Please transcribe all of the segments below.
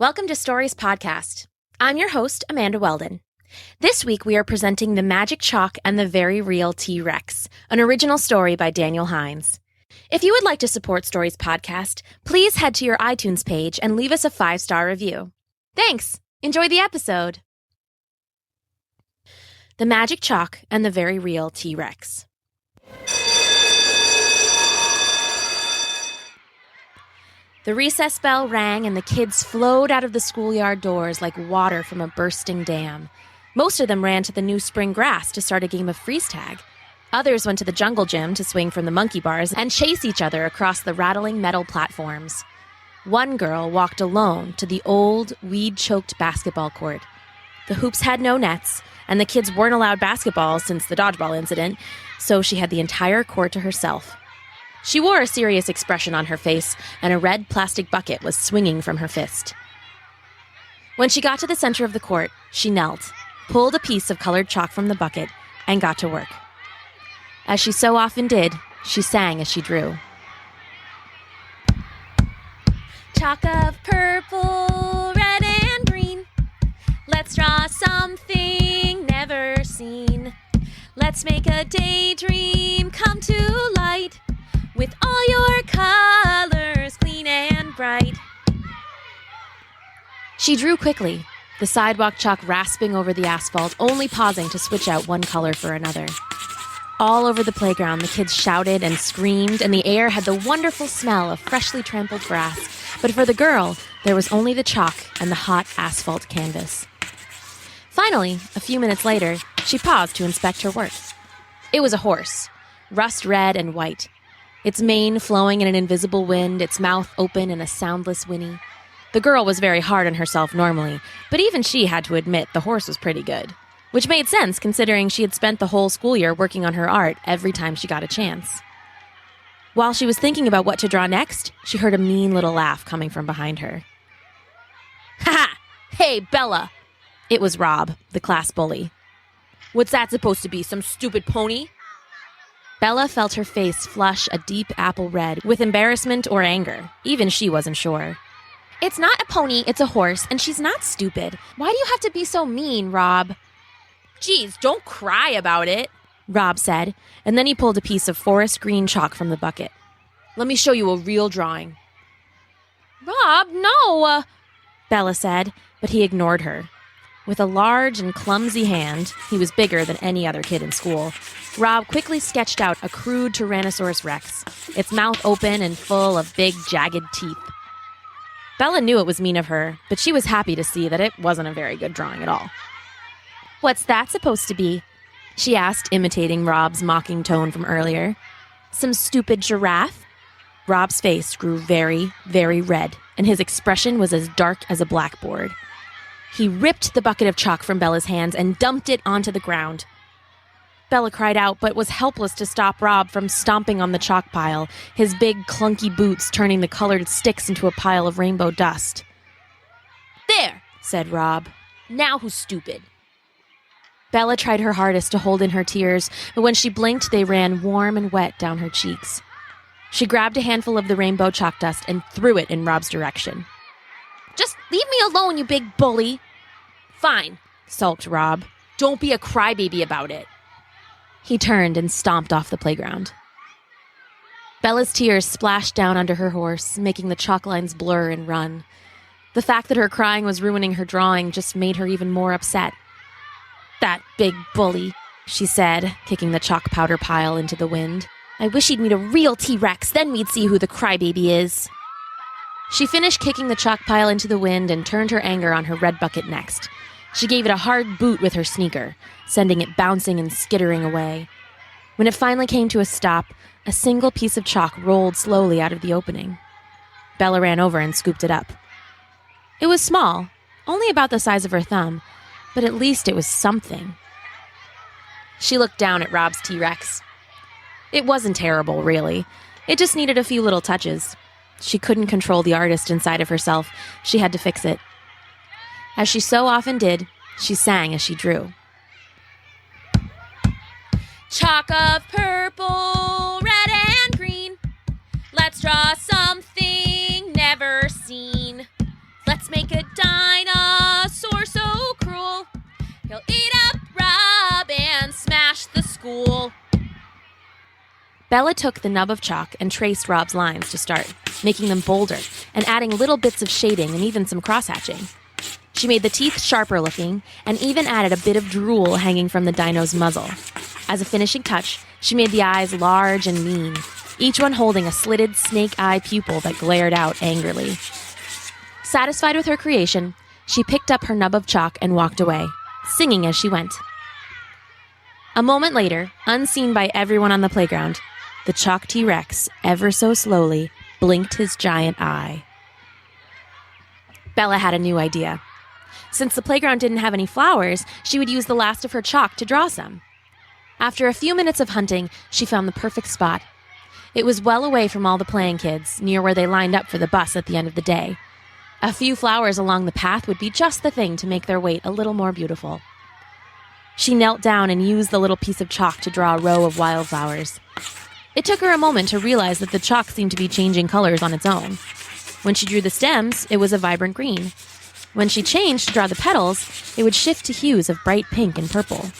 Welcome to Stories Podcast. I'm your host, Amanda Weldin. This week we are presenting The Magic Chalk and the Very Real T-Rex, an original story by Daniel Hinds. If you would like to support Stories Podcast, please head to your iTunes page and leave us a 5-star review. Thanks! Enjoy the episode! The Magic Chalk and the Very Real T-Rex. The recess bell rang and the kids flowed out of the schoolyard doors like water from a bursting dam. Most of them ran to the new spring grass to start a game of freeze tag. Others went to the jungle gym to swing from the monkey bars and chase each other across the rattling metal platforms. One girl walked alone to the old, weed-choked basketball court. The hoops had no nets, and the kids weren't allowed basketballs since the dodgeball incident, so she had the entire court to herself. She wore a serious expression on her face, and a red plastic bucket was swinging from her fist. When she got to the center of the court, she knelt, pulled a piece of colored chalk from the bucket, and got to work. As she so often did, she sang as she drew. Chalk of purple, red, and green. Let's draw something never seen. Let's make a daydream come to light. With all your colors clean and bright. She drew quickly, the sidewalk chalk rasping over the asphalt, only pausing to switch out one color for another. All over the playground, the kids shouted and screamed, and the air had the wonderful smell of freshly trampled grass. But for the girl, there was only the chalk and the hot asphalt canvas. Finally, a few minutes later, she paused to inspect her work. It was a horse, rust red and white. Its mane flowing in an invisible wind, its mouth open in a soundless whinny. The girl was very hard on herself normally, but even she had to admit the horse was pretty good, which made sense considering she had spent the whole school year working on her art every time she got a chance. While she was thinking about what to draw next, she heard a mean little laugh coming from behind her. Ha-ha! Hey, Bella! It was Rob, the class bully. What's that supposed to be, some stupid pony? Bella felt her face flush a deep apple red with embarrassment or anger. Even she wasn't sure. It's not a pony, it's a horse, and she's not stupid. Why do you have to be so mean, Rob? Geez, don't cry about it, Rob said, and then he pulled a piece of forest green chalk from the bucket. Let me show you a real drawing. Rob, no, Bella said, but he ignored her. With a large and clumsy hand, he was bigger than any other kid in school, Rob quickly sketched out a crude Tyrannosaurus Rex, its mouth open and full of big, jagged teeth. Bella knew it was mean of her, but she was happy to see that it wasn't a very good drawing at all. What's that supposed to be? She asked, imitating Rob's mocking tone from earlier. Some stupid giraffe? Rob's face grew very, very red, and his expression was as dark as a blackboard. He ripped the bucket of chalk from Bella's hands and dumped it onto the ground. Bella cried out, but was helpless to stop Rob from stomping on the chalk pile, his big, clunky boots turning the colored sticks into a pile of rainbow dust. There, said Rob. Now who's stupid? Bella tried her hardest to hold in her tears, but when she blinked, they ran warm and wet down her cheeks. She grabbed a handful of the rainbow chalk dust and threw it in Rob's direction. Just leave me alone, you big bully. Fine, sulked Rob. Don't be a crybaby about it. He turned and stomped off the playground. Bella's tears splashed down under her horse, making the chalk lines blur and run. The fact that her crying was ruining her drawing just made her even more upset. That big bully, she said, kicking the chalk powder pile into the wind. I wish he'd meet a real T-Rex, then we'd see who the crybaby is. She finished kicking the chalk pile into the wind and turned her anger on her red bucket next. She gave it a hard boot with her sneaker, sending it bouncing and skittering away. When it finally came to a stop, a single piece of chalk rolled slowly out of the opening. Bella ran over and scooped it up. It was small, only about the size of her thumb, but at least it was something. She looked down at Rob's T-Rex. It wasn't terrible, really. It just needed a few little touches. She couldn't control the artist inside of herself. She had to fix it. As she so often did, she sang as she drew. Chalk of purple, red, and green. Let's draw something never seen. Let's make a He'll eat up Rob and smash the school. Bella took the nub of chalk and traced Rob's lines to start, making them bolder and adding little bits of shading and even some cross-hatching. She made the teeth sharper looking and even added a bit of drool hanging from the dino's muzzle. As a finishing touch, she made the eyes large and mean, each one holding a slitted snake eye pupil that glared out angrily. Satisfied with her creation, she picked up her nub of chalk and walked away, singing as she went. A moment later, unseen by everyone on the playground, the chalk T-Rex, ever so slowly, blinked his giant eye. Bella had a new idea. Since the playground didn't have any flowers, she would use the last of her chalk to draw some. After a few minutes of hunting, she found the perfect spot. It was well away from all the playing kids, near where they lined up for the bus at the end of the day. A few flowers along the path would be just the thing to make their wait a little more beautiful. She knelt down and used the little piece of chalk to draw a row of wildflowers. It took her a moment to realize that the chalk seemed to be changing colors on its own. When she drew the stems, it was a vibrant green. When she changed to draw the petals, it would shift to hues of bright pink and purple.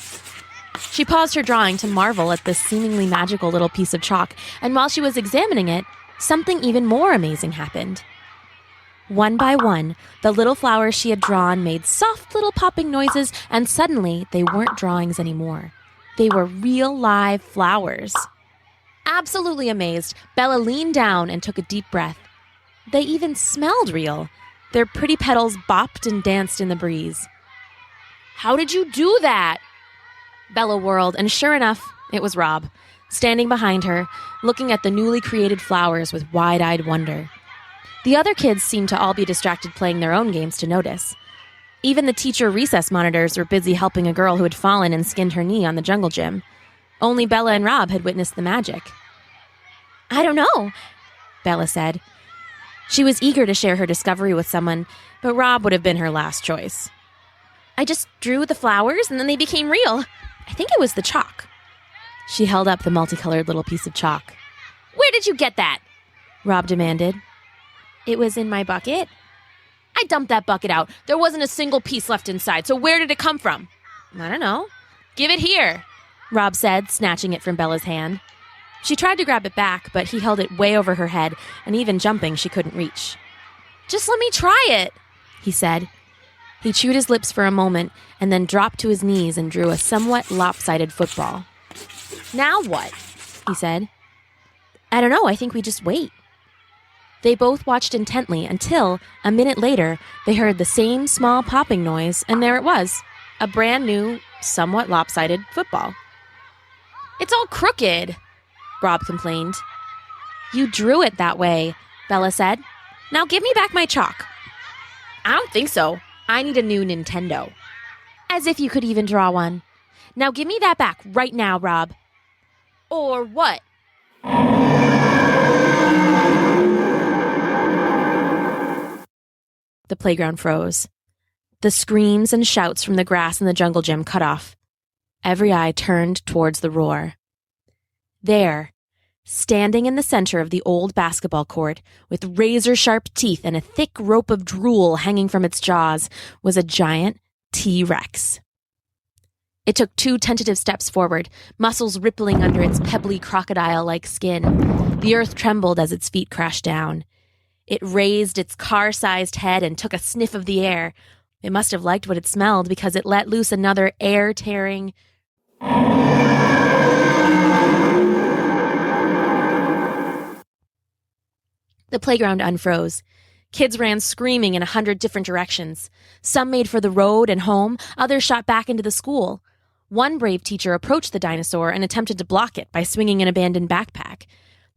She paused her drawing to marvel at this seemingly magical little piece of chalk, and while she was examining it, something even more amazing happened. One by one, the little flowers she had drawn made soft little popping noises, and suddenly they weren't drawings anymore. They were real live flowers. Absolutely amazed, Bella leaned down and took a deep breath. They even smelled real. Their pretty petals bopped and danced in the breeze. "How did you do that?" Bella whirled, and sure enough, it was Rob, standing behind her, looking at the newly created flowers with wide-eyed wonder. The other kids seemed to all be distracted playing their own games to notice. Even the teacher recess monitors were busy helping a girl who had fallen and skinned her knee on the jungle gym. Only Bella and Rob had witnessed the magic. "I don't know," Bella said. She was eager to share her discovery with someone, but Rob would have been her last choice. "I just drew the flowers and then they became real. I think it was the chalk." She held up the multicolored little piece of chalk. "Where did you get that?" Rob demanded. "It was in my bucket." "I dumped that bucket out. There wasn't a single piece left inside, so where did it come from?" "I don't know." "Give it here," Rob said, snatching it from Bella's hand. She tried to grab it back, but he held it way over her head, and even jumping she couldn't reach. "Just let me try it," he said. He chewed his lips for a moment and then dropped to his knees and drew a somewhat lopsided football. "Now what?" he said. "I don't know. I think we just wait." They both watched intently until, a minute later, they heard the same small popping noise, and there it was, a brand new, somewhat lopsided football. "It's all crooked," Rob complained. "You drew it that way," Bella said. "Now give me back my chalk." "I don't think so. I need a new Nintendo." "As if you could even draw one. Now give me that back right now, Rob." "Or what?" The playground froze. The screams and shouts from the grass in the jungle gym cut off. Every eye turned towards the roar. There, standing in the center of the old basketball court, with razor-sharp teeth and a thick rope of drool hanging from its jaws, was a giant T-Rex. It took 2 tentative steps forward, muscles rippling under its pebbly crocodile-like skin. The earth trembled as its feet crashed down. It raised its car-sized head and took a sniff of the air. It must have liked what it smelled because it let loose another air-tearing... The playground unfroze. Kids ran screaming in 100 different directions. Some made for the road and home, others shot back into the school. One brave teacher approached the dinosaur and attempted to block it by swinging an abandoned backpack.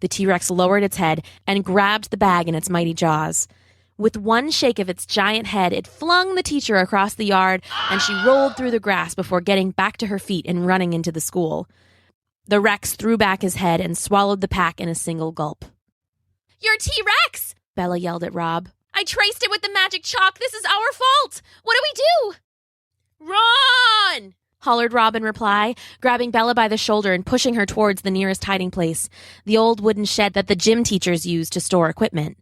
The T-Rex lowered its head and grabbed the bag in its mighty jaws. With one shake of its giant head, it flung the teacher across the yard, and she rolled through the grass before getting back to her feet and running into the school. The Rex threw back his head and swallowed the pack in a single gulp. "You're T-Rex!" Bella yelled at Rob. "I traced it with the magic chalk. This is our fault. What do we do?" "Run!" hollered Rob in reply, grabbing Bella by the shoulder and pushing her towards the nearest hiding place, the old wooden shed that the gym teachers used to store equipment.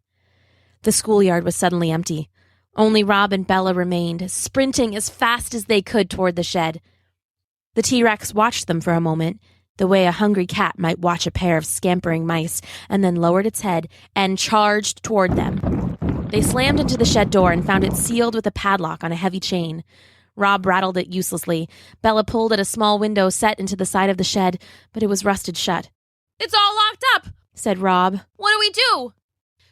The schoolyard was suddenly empty. Only Rob and Bella remained, sprinting as fast as they could toward the shed. The T-Rex watched them for a moment, the way a hungry cat might watch a pair of scampering mice, and then lowered its head and charged toward them. They slammed into the shed door and found it sealed with a padlock on a heavy chain. Rob rattled it uselessly. Bella pulled at a small window set into the side of the shed, but it was rusted shut. "It's all locked up," said Rob. "What do we do?"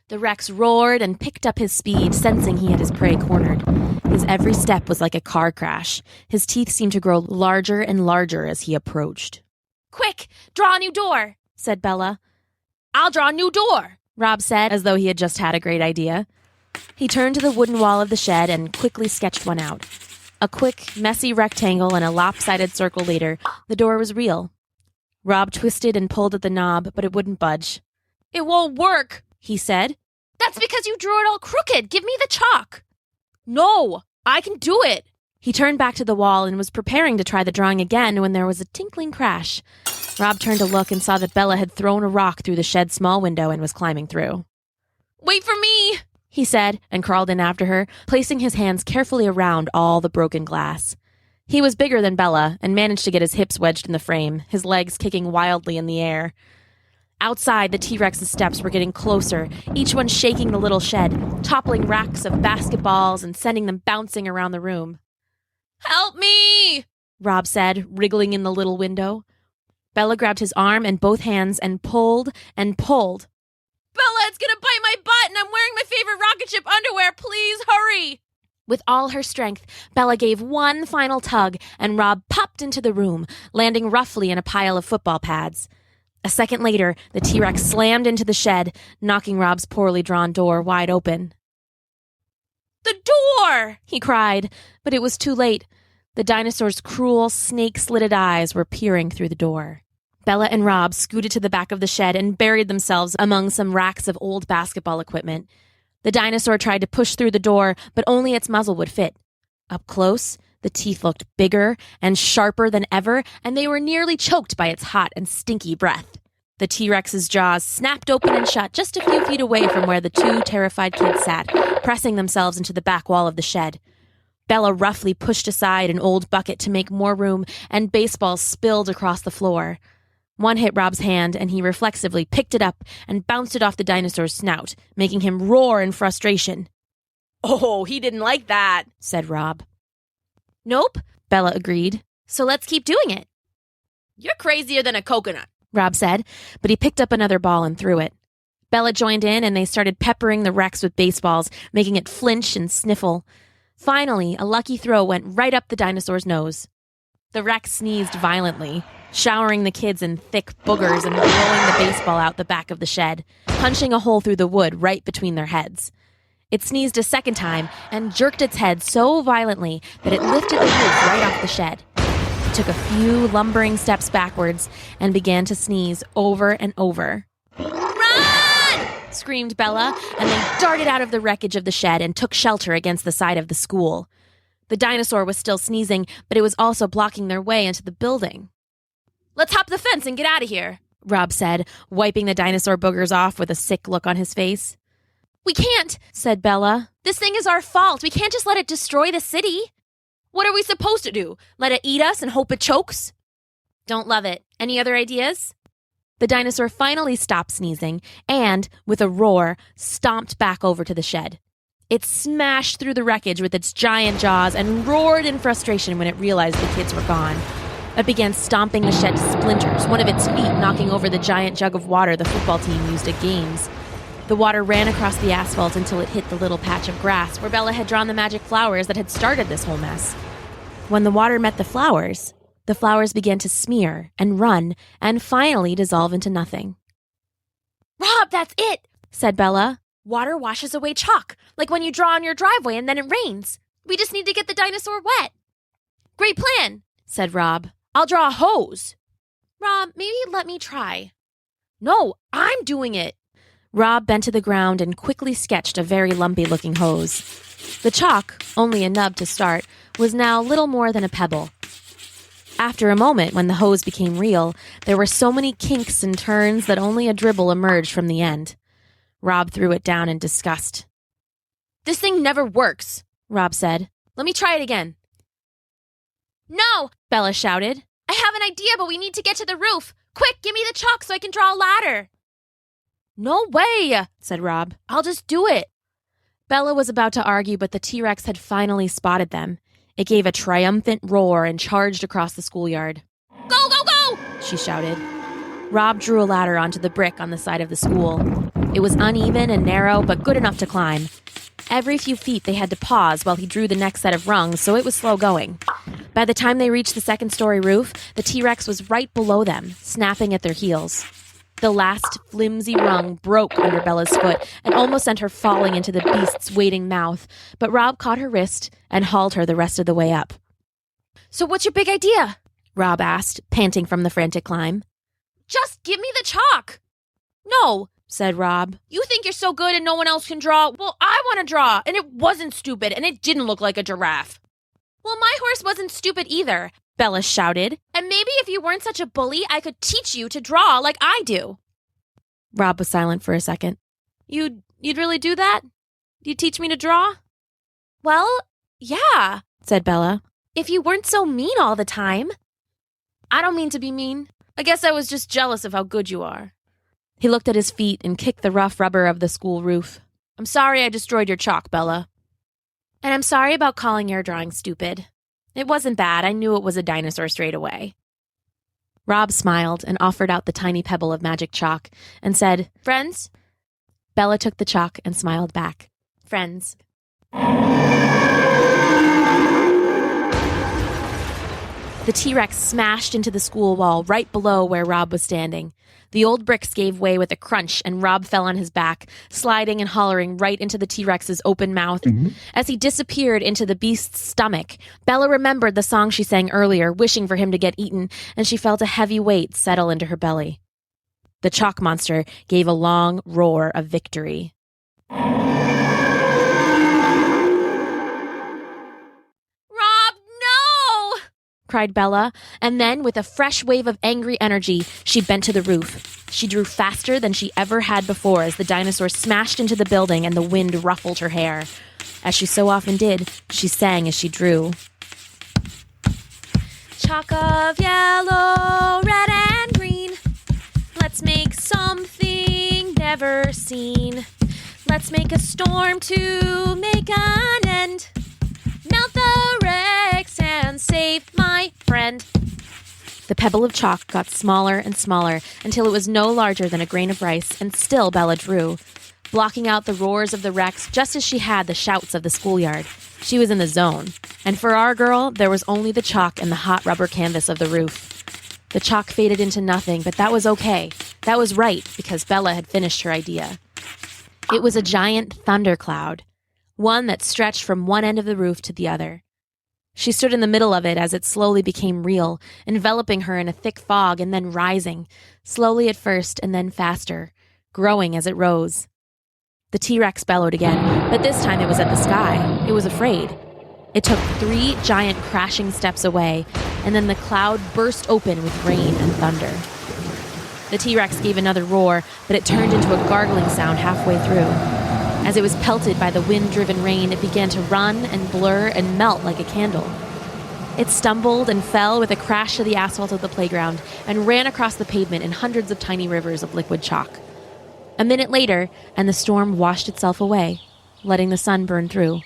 The Rex roared and picked up his speed, sensing he had his prey cornered. His every step was like a car crash. His teeth seemed to grow larger and larger as he approached. "Quick, draw a new door," said Bella. "I'll draw a new door," Rob said, as though he had just had a great idea. He turned to the wooden wall of the shed and quickly sketched one out. A quick, messy rectangle and a lopsided circle later, the door was real. Rob twisted and pulled at the knob, but it wouldn't budge. "It won't work," he said. "That's because you drew it all crooked. Give me the chalk." "No, I can do it." He turned back to the wall and was preparing to try the drawing again when there was a tinkling crash. Rob turned to look and saw that Bella had thrown a rock through the shed's small window and was climbing through. "Wait for me," he said, and crawled in after her, placing his hands carefully around all the broken glass. He was bigger than Bella and managed to get his hips wedged in the frame, his legs kicking wildly in the air. Outside, the T-Rex's steps were getting closer, each one shaking the little shed, toppling racks of basketballs and sending them bouncing around the room. "Help me!" Rob said, wriggling in the little window. Bella grabbed his arm and both hands and pulled and pulled. "Bella, it's gonna bite my butt and I'm wearing my favorite rocket ship underwear. Please hurry!" With all her strength, Bella gave one final tug and Rob popped into the room, landing roughly in a pile of football pads. A second later, the T-Rex slammed into the shed, knocking Rob's poorly drawn door wide open. "The door!" he cried, but it was too late. The dinosaur's cruel, snake-slitted eyes were peering through the door. Bella and Rob scooted to the back of the shed and buried themselves among some racks of old basketball equipment. The dinosaur tried to push through the door, but only its muzzle would fit. Up close, the teeth looked bigger and sharper than ever, and they were nearly choked by its hot and stinky breath. The T-Rex's jaws snapped open and shut just a few feet away from where the two terrified kids sat, pressing themselves into the back wall of the shed. Bella roughly pushed aside an old bucket to make more room, and baseballs spilled across the floor. One hit Rob's hand, and he reflexively picked it up and bounced it off the dinosaur's snout, making him roar in frustration. "Oh, he didn't like that," said Rob. "Nope," Bella agreed. "So let's keep doing it." "You're crazier than a coconut," Rob said, but he picked up another ball and threw it. Bella joined in, and they started peppering the Rex with baseballs, making it flinch and sniffle. Finally, a lucky throw went right up the dinosaur's nose. The Rex sneezed violently, showering the kids in thick boogers and blowing the baseball out the back of the shed, punching a hole through the wood right between their heads. It sneezed a second time and jerked its head so violently that it lifted the roof right off the shed. It took a few lumbering steps backwards and began to sneeze over and over. "Run!" screamed Bella, and they darted out of the wreckage of the shed and took shelter against the side of the school. The dinosaur was still sneezing, but it was also blocking their way into the building. "Let's hop the fence and get out of here," Rob said, wiping the dinosaur boogers off with a sick look on his face. "We can't," said Bella. "This thing is our fault. We can't just let it destroy the city." "What are we supposed to do? Let it eat us and hope it chokes?" "Don't love it. Any other ideas?" The dinosaur finally stopped sneezing and, with a roar, stomped back over to the shed. It smashed through the wreckage with its giant jaws and roared in frustration when it realized the kids were gone. It began stomping the shed to splinters, one of its feet knocking over the giant jug of water the football team used at games. The water ran across the asphalt until it hit the little patch of grass where Bella had drawn the magic flowers that had started this whole mess. When the water met the flowers began to smear and run and finally dissolve into nothing. "Rob, that's it," said Bella. "Water washes away chalk, like when you draw on your driveway and then it rains. We just need to get the dinosaur wet." "Great plan," said Rob. "I'll draw a hose." "Rob, maybe let me try." "No, I'm doing it." Rob bent to the ground and quickly sketched a very lumpy-looking hose. The chalk, only a nub to start, was now little more than a pebble. After a moment, when the hose became real, there were so many kinks and turns that only a dribble emerged from the end. Rob threw it down in disgust. This thing never works, Rob said. Let me try it again. No, Bella shouted. I have an idea, but we need to get to the roof. Quick, give me the chalk so I can draw a ladder. No way, said Rob. I'll just do it. Bella was about to argue, but the T-Rex had finally spotted them. It gave a triumphant roar and charged across the schoolyard. Go, go, go, she shouted. Rob drew a ladder onto the brick on the side of the school. It was uneven and narrow, but good enough to climb. Every few feet they had to pause while he drew the next set of rungs, so it was slow going. By the time they reached the second-story roof, the T-Rex was right below them, snapping at their heels. The last flimsy rung broke under Bella's foot and almost sent her falling into the beast's waiting mouth, but Rob caught her wrist and hauled her the rest of the way up. So what's your big idea? Rob asked, panting from the frantic climb. Just give me the chalk. No, said Rob. You think you're so good and no one else can draw? Well, I want to draw, and it wasn't stupid, and it didn't look like a giraffe. Well, my horse wasn't stupid either, Bella shouted. And maybe if you weren't such a bully, I could teach you to draw like I do. Rob was silent for a second. You'd really do that? You'd teach me to draw? Well, yeah, said Bella. If you weren't so mean all the time. I don't mean to be mean. I guess I was just jealous of how good you are. He looked at his feet and kicked the rough rubber of the school roof. I'm sorry I destroyed your chalk, Bella. And I'm sorry about calling your drawing stupid. It wasn't bad. I knew it was a dinosaur straight away. Rob smiled and offered out the tiny pebble of magic chalk and said, Friends? Bella took the chalk and smiled back. Friends. The T-Rex smashed into the school wall right below where Rob was standing. The old bricks gave way with a crunch, and Rob fell on his back, sliding and hollering right into the T-Rex's open mouth. As he disappeared into the beast's stomach, Bella remembered the song she sang earlier, wishing for him to get eaten, and she felt a heavy weight settle into her belly. The chalk monster gave a long roar of victory. Cried Bella, and then, with a fresh wave of angry energy, she bent to the roof. She drew faster than she ever had before as the dinosaur smashed into the building and the wind ruffled her hair. As she so often did, she sang as she drew. Chalk of yellow, red and green. Let's make something never seen. Let's make a storm to make an end. Melt the Rex and save my friend. The pebble of chalk got smaller and smaller until it was no larger than a grain of rice, and still Bella drew, blocking out the roars of the Rex just as she had the shouts of the schoolyard. She was in the zone, and for our girl, there was only the chalk and the hot rubber canvas of the roof. The chalk faded into nothing, but that was okay. That was right, because Bella had finished her idea. It was a giant thundercloud, one that stretched from one end of the roof to the other. She stood in the middle of it as it slowly became real, enveloping her in a thick fog and then rising, slowly at first and then faster, growing as it rose. The T-Rex bellowed again, but this time it was at the sky. It was afraid. It took 3 giant crashing steps away, and then the cloud burst open with rain and thunder. The T-Rex gave another roar, but it turned into a gargling sound halfway through. As it was pelted by the wind-driven rain, it began to run and blur and melt like a candle. It stumbled and fell with a crash to the asphalt of the playground and ran across the pavement in hundreds of tiny rivers of liquid chalk. A minute later, and the storm washed itself away, letting the sun burn through.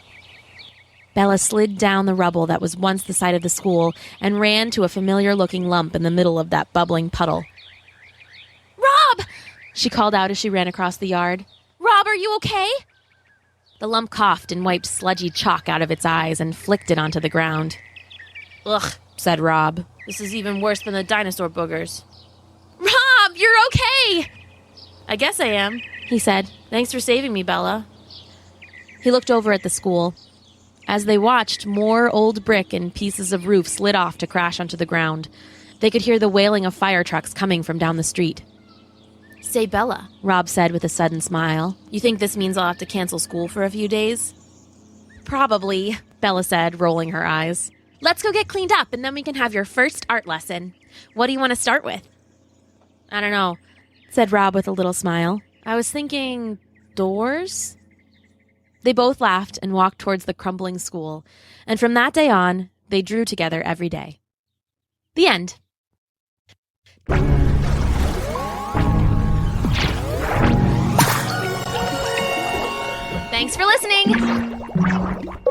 Bella slid down the rubble that was once the site of the school and ran to a familiar-looking lump in the middle of that bubbling puddle. "Rob!" she called out as she ran across the yard. "Rob, are you okay?" The lump coughed and wiped sludgy chalk out of its eyes and flicked it onto the ground. "Ugh," said Rob. "This is even worse than the dinosaur boogers." "Rob, you're okay!" "I guess I am," he said. "Thanks for saving me, Bella." He looked over at the school. As they watched, more old brick and pieces of roof slid off to crash onto the ground. They could hear the wailing of fire trucks coming from down the street. "Say, Bella," Rob said with a sudden smile, "you think this means I'll have to cancel school for a few days?" "Probably," Bella said, rolling her eyes. "Let's go get cleaned up, and then we can have your first art lesson. What do you want to start with?" "I don't know," said Rob with a little smile. "I was thinking doors?" They both laughed and walked towards the crumbling school, and from that day on, they drew together every day. The end. Thanks for listening!